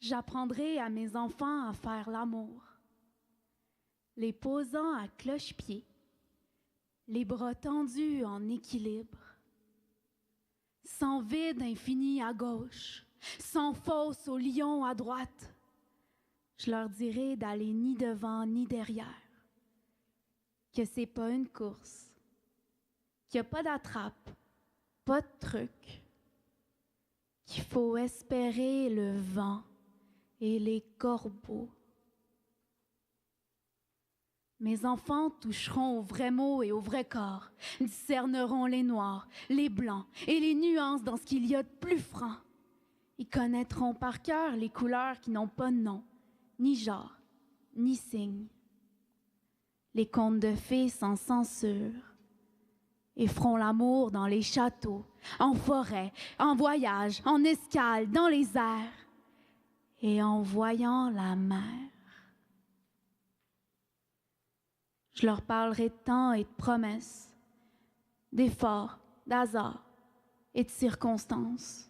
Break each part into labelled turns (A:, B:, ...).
A: J'apprendrai à mes enfants à faire l'amour, les posant à cloche-pied, les bras tendus en équilibre, sans vide infini à gauche, sans fosse au lion à droite. Je leur dirai d'aller ni devant ni derrière, que c'est pas une course, qu'il n'y a pas d'attrape, pas de truc, qu'il faut espérer le vent et les corbeaux. Mes enfants toucheront aux vrais mots et au vrai corps, discerneront les noirs, les blancs et les nuances dans ce qu'il y a de plus franc. Ils connaîtront par cœur les couleurs qui n'ont pas de nom, ni genre, ni signe. Les contes de fées sans censure et feront l'amour dans les châteaux, en forêt, en voyage, en escale, dans les airs et en voyant la mer. Je leur parlerai de temps et de promesses, d'efforts, d'hasard et de circonstances.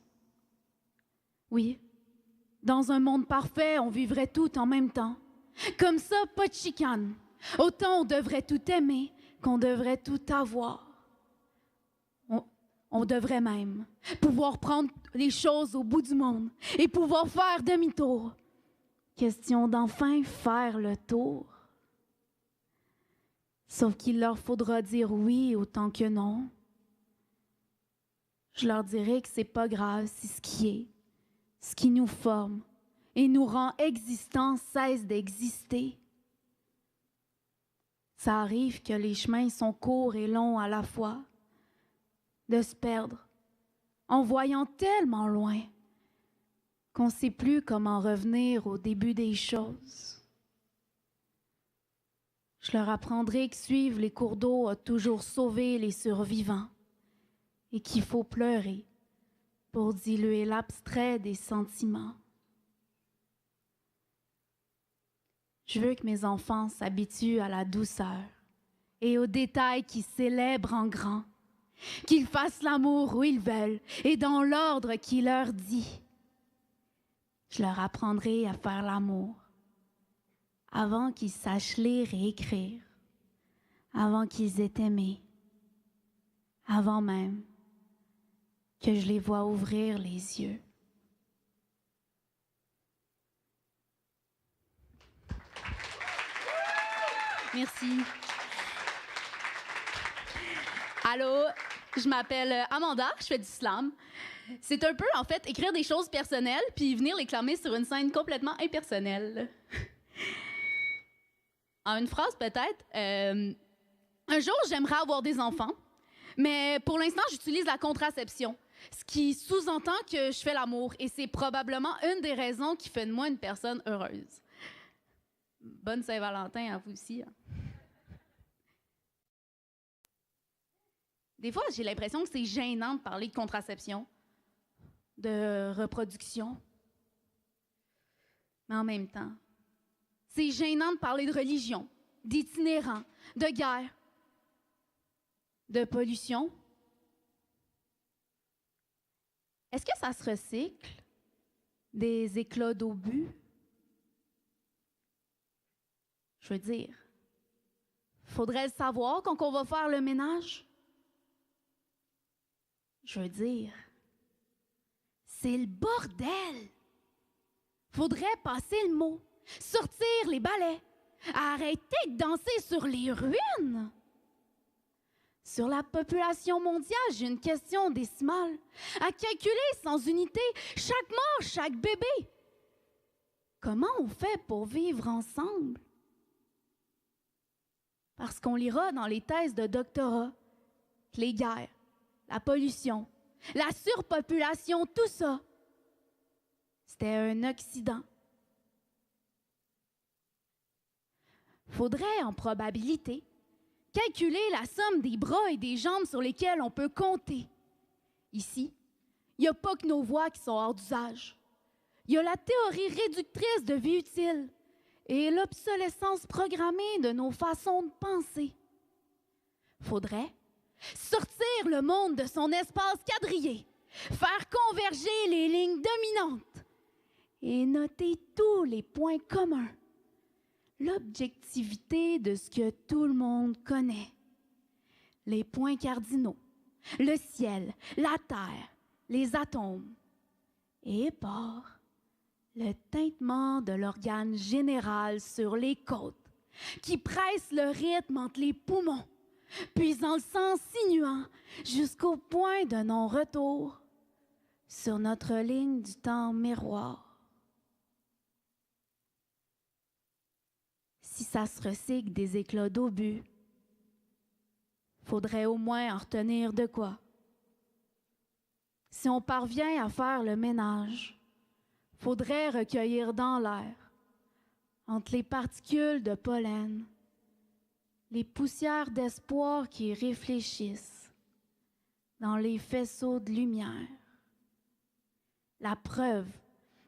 A: Oui, dans un monde parfait, on vivrait tout en même temps. Comme ça, pas de chicane. Autant on devrait tout aimer qu'on devrait tout avoir. On devrait même pouvoir prendre les choses au bout du monde et pouvoir faire demi-tour. Question d'enfin faire le tour. Sauf qu'il leur faudra dire oui autant que non. Je leur dirai que c'est pas grave si ce qui nous forme et nous rend existants cesse d'exister. Ça arrive que les chemins sont courts et longs à la fois, de se perdre en voyant tellement loin qu'on ne sait plus comment revenir au début des choses. Je leur apprendrai que suivre les cours d'eau a toujours sauvé les survivants et qu'il faut pleurer pour diluer l'abstrait des sentiments. Je veux que mes enfants s'habituent à la douceur et aux détails qui célèbrent en grand, qu'ils fassent l'amour où ils veulent et dans l'ordre qui leur dit. Je leur apprendrai à faire l'amour avant qu'ils sachent lire et écrire, avant qu'ils aient aimé, avant même que je les vois ouvrir les yeux.
B: Merci. Allô, je m'appelle Amanda, je fais du slam. C'est un peu, en fait, écrire des choses personnelles puis venir les clamer sur une scène complètement impersonnelle. En une phrase, peut-être. Un jour, j'aimerais avoir des enfants, mais pour l'instant, j'utilise la contraception, ce qui sous-entend que je fais l'amour, et c'est probablement une des raisons qui fait de moi une personne heureuse. Bonne Saint-Valentin à vous aussi. Hein. Des fois, j'ai l'impression que c'est gênant de parler de contraception, de reproduction. Mais en même temps, c'est gênant de parler de religion, d'itinérants, de guerre, de pollution. Est-ce que ça se recycle? Des éclats d'obus? Je veux dire, faudrait le savoir quand on va faire le ménage. Je veux dire, c'est le bordel. Faudrait passer le mot, sortir les balais, arrêter de danser sur les ruines. Sur la population mondiale, j'ai une question décimale. À calculer sans unité, chaque mort, chaque bébé. Comment on fait pour vivre ensemble? Parce qu'on lira dans les thèses de doctorat que les guerres, la pollution, la surpopulation, tout ça, c'était un accident. Faudrait, en probabilité, calculer la somme des bras et des jambes sur lesquels on peut compter. Ici, il n'y a pas que nos voix qui sont hors d'usage. Il y a la théorie réductrice de vie utile et l'obsolescence programmée de nos façons de penser. Faudrait sortir le monde de son espace quadrillé, faire converger les lignes dominantes
A: et noter tous les points communs, l'objectivité de ce que tout le monde connaît, les points cardinaux, le ciel, la terre, les atomes, et par le tintement de l'organe général sur les côtes, qui presse le rythme entre les poumons, puisant le sang sinuant jusqu'au point de non-retour sur notre ligne du temps miroir. Si ça se recycle des éclats d'obus, faudrait au moins en retenir de quoi. Si on parvient à faire le ménage, faudrait recueillir dans l'air, entre les particules de pollen, les poussières d'espoir qui réfléchissent dans les faisceaux de lumière. La preuve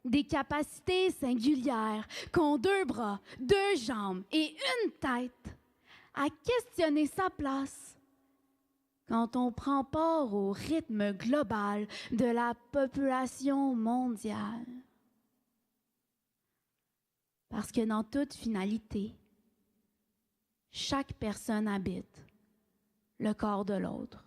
A: des capacités singulières qu'ont 2 bras, 2 jambes et une tête à questionner sa place quand on prend part au rythme global de la population mondiale. Parce que dans toute finalité, chaque personne habite le corps de l'autre.